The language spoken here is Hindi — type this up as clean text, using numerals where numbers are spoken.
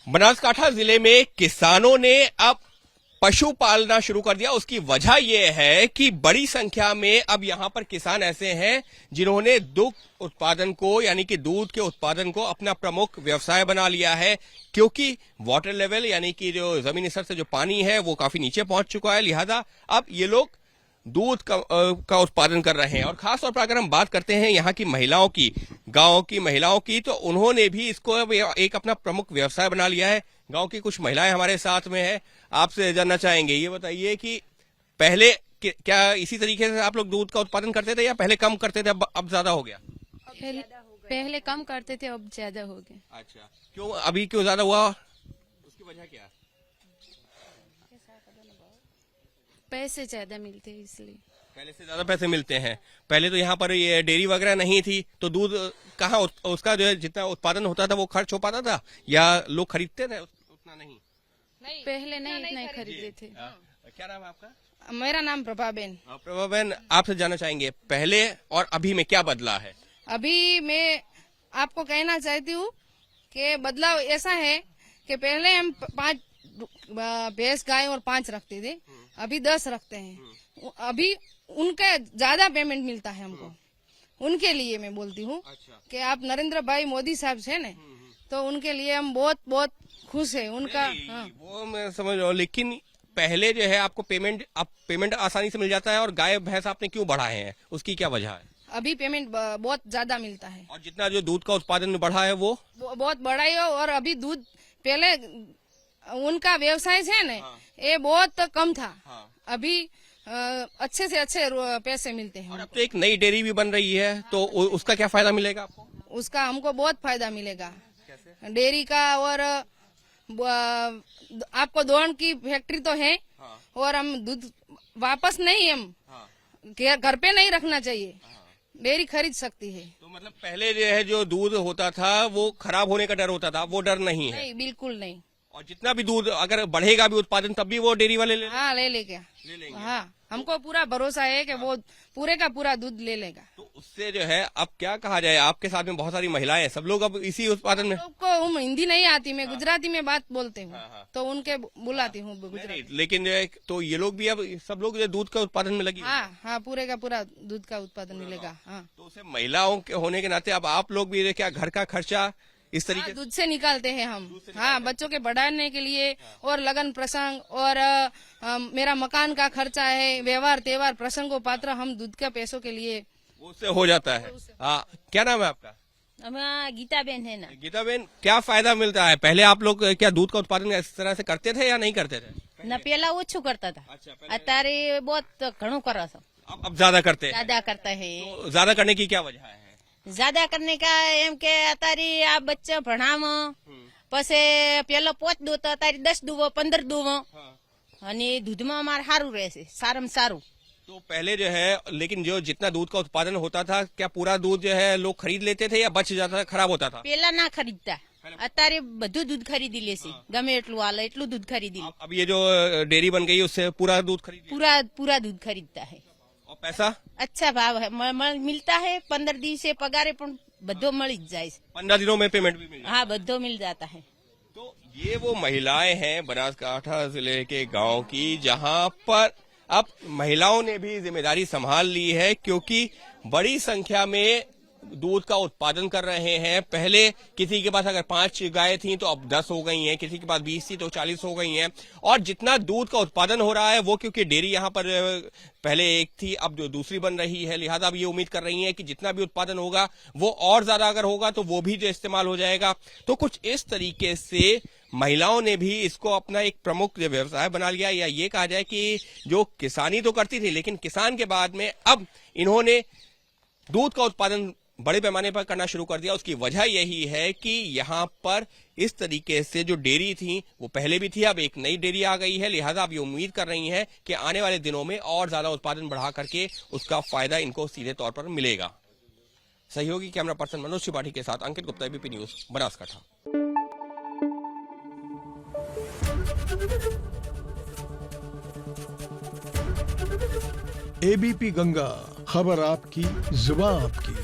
बनासकांठा जिले में किसानों ने अब पशु पालना शुरू कर दिया। उसकी वजह यह है कि बड़ी संख्या में अब यहां पर किसान ऐसे हैं जिन्होंने दुग्ध उत्पादन को यानी कि दूध के उत्पादन को अपना प्रमुख व्यवसाय बना लिया है, क्योंकि वाटर लेवल यानी कि जो जमीनी स्तर से जो पानी है वो काफी नीचे पहुंच चुका है। लिहाजा अब ये लोग दूध का उत्पादन कर रहे हैं। और खास तौर पर अगर हम बात करते हैं यहाँ की महिलाओं की, गांव की महिलाओं की, तो उन्होंने भी इसको एक अपना प्रमुख व्यवसाय बना लिया है। गांव की कुछ महिलाएं हमारे साथ में है, आपसे जानना चाहेंगे, ये बताइए कि पहले क्या इसी तरीके से आप लोग दूध का उत्पादन करते थे या पहले कम करते थे, अब ज्यादा हो गया? पहले कम करते थे, अब ज्यादा हो गया। अच्छा, क्यों अभी क्यों ज्यादा हुआ, उसकी वजह क्या? पैसे ज्यादा मिलते हैं इसलिए। पहले से ज्यादा पैसे मिलते हैं। पहले तो यहाँ पर ये डेयरी वगैरह नहीं थी, तो दूध कहाँ उसका जो है जितना उत्पादन होता था वो खर्च हो पाता था या लोग खरीदते थे? उतना नहीं, पहले नहीं इतना खरीदते थे। क्या नाम है आपका? मेरा नाम प्रभाबेन। प्रभाबेन, आपसे जानना चाहेंगे पहले और अभी में क्या बदला है? अभी मैं आपको कहना चाहती हूँ कि बदलाव ऐसा है कि पहले हम 5 भैंस गाय और 5 रखते थे, अभी 10 रखते हैं। अभी उनका ज्यादा पेमेंट मिलता है हमको, उनके लिए मैं बोलती हूँ। अच्छा। कि आप नरेंद्र भाई मोदी साहब से न, तो उनके लिए हम बहुत बहुत खुश है उनका। हाँ। वो मैं समझ रहा हूँ, लेकिन पहले जो है आपको पेमेंट आसानी से मिल जाता है और गाय भैंस आपने क्यों बढ़ाए हैं, उसकी क्या वजह है? अभी पेमेंट बहुत ज्यादा मिलता है और जितना जो दूध का उत्पादन बढ़ा है वो बहुत बड़ा है। और अभी दूध पहले उनका व्यवसाय है न, ये बहुत कम था। अभी अच्छे से अच्छे पैसे मिलते हैं। और अब तो एक नई डेयरी भी बन रही है, तो उसका क्या फायदा मिलेगा आपको? उसका हमको बहुत फायदा मिलेगा। कैसे? डेयरी का, और आपको दोहन की फैक्ट्री तो है। और हम दूध वापस नहीं, हम घर पे नहीं रखना चाहिए, डेयरी खरीद सकती है। तो मतलब पहले जो है जो दूध होता था वो खराब होने का डर होता था, वो डर नहीं है? नहीं, बिल्कुल नहीं। और जितना भी दूध अगर बढ़ेगा भी उत्पादन तब भी वो डेयरी वाले हाँ ले लेंगे। हाँ, हमको पूरा भरोसा है कि वो पूरे का पूरा दूध ले लेगा। तो उससे जो है अब क्या कहा जाए, आपके साथ में बहुत सारी महिलाएं हैं, सब लोग अब इसी उत्पादन में। को हिंदी नहीं आती, मैं गुजराती में बात बोलते हूँ, तो उनके बुलाती हूँ गुजराती। लेकिन तो ये लोग भी अब सब लोग जो दूध का उत्पादन में लगी। हाँ, पूरे का पूरा दूध का उत्पादन मिलेगा। हाँ, तो उसे महिलाओं के होने के नाते अब आप लोग भी क्या घर का खर्चा इस तरीके दूध से निकालते हैं हम। हाँ, बच्चों के बढ़ाने के लिए और लगन प्रसंग और मेरा मकान का खर्चा है, व्यवहार त्योहार प्रसंगों पात्र हम दूध के पैसों के लिए उससे हो जाता है। हाँ, क्या नाम है आपका? गीता बेन है ना। गीता बेन, क्या फायदा मिलता है? पहले आप लोग क्या दूध का उत्पादन इस तरह से करते थे या नहीं करते थे? न पहला ओछू करता था। अच्छा, अतारे बहुत घणो करो सो। अब ज्यादा करते हैं? ज्यादा करता है। तो ज्यादा करने की क्या वजह है? ज्यादा करने का एम के अतारी आप बच्चा भणावो, पछे पेलो 5 दो तो अतारी 10 दूवो 15 दूवो, અને दूधમાં અમાર સારું રહેશે, સારામાં સારું। तो पहले जो है, लेकिन जो जितना दूध का उत्पादन होता था, क्या पूरा दूध जो है लोग खरीद लेते थे या बच जाता था, खराब होता था? પેલા ના ખરીદતા, અત્યારે બધું दूध खरीदी लेसी, गमे એટલું हाले એટલું दूध खरीदी ले। अब ये जो डेयरी बन गई उससे पूरा दूध खरीद पूरा दूध खरीदता है। और पैसा अच्छा भाव है, मिलता है। 15 दिन से पगारे पण બધો મળી જ જાય। 15 दिनों में पेमेंट भी मिल जाता है। हाँ, બધો मिल जाता है। तो ये वो महिलाएं हैं बनासकांठा जिले के गांव की, जहां पर अब महिलाओं ने भी जिम्मेदारी संभाल ली है, क्योंकि बड़ी संख्या में दूध का उत्पादन कर रहे हैं। पहले किसी के पास अगर 5 गाय थी तो अब 10 हो गई हैं, किसी के पास 20 थी तो 40 हो गई हैं। और जितना दूध का उत्पादन हो रहा है वो, क्योंकि डेयरी यहाँ पर पहले एक थी, अब जो दूसरी बन रही है, लिहाजा अब ये उम्मीद कर रही है कि जितना भी उत्पादन होगा वो और ज्यादा अगर होगा तो वो भी जो इस्तेमाल हो जाएगा। तो कुछ इस तरीके से महिलाओं ने भी इसको अपना एक प्रमुख व्यवसाय बना लिया, या ये कहा जाए कि जो किसानी तो करती थी, लेकिन किसान के बाद में अब इन्होंने दूध का उत्पादन बड़े पैमाने पर करना शुरू कर दिया। उसकी वजह यही है कि यहाँ पर इस तरीके से जो डेयरी थी वो पहले भी थी, अब एक नई डेयरी आ गई है। लिहाजा अब ये उम्मीद कर रही हैं कि आने वाले दिनों में और ज्यादा उत्पादन बढ़ा करके उसका फायदा इनको सीधे तौर पर मिलेगा। सहयोगी कैमरा पर्सन मनोज त्रिपाठी के साथ Ankit Gupta, ABP news, Banaskantha. ABP Ganga, खबर आपकी, जुबान आपकी।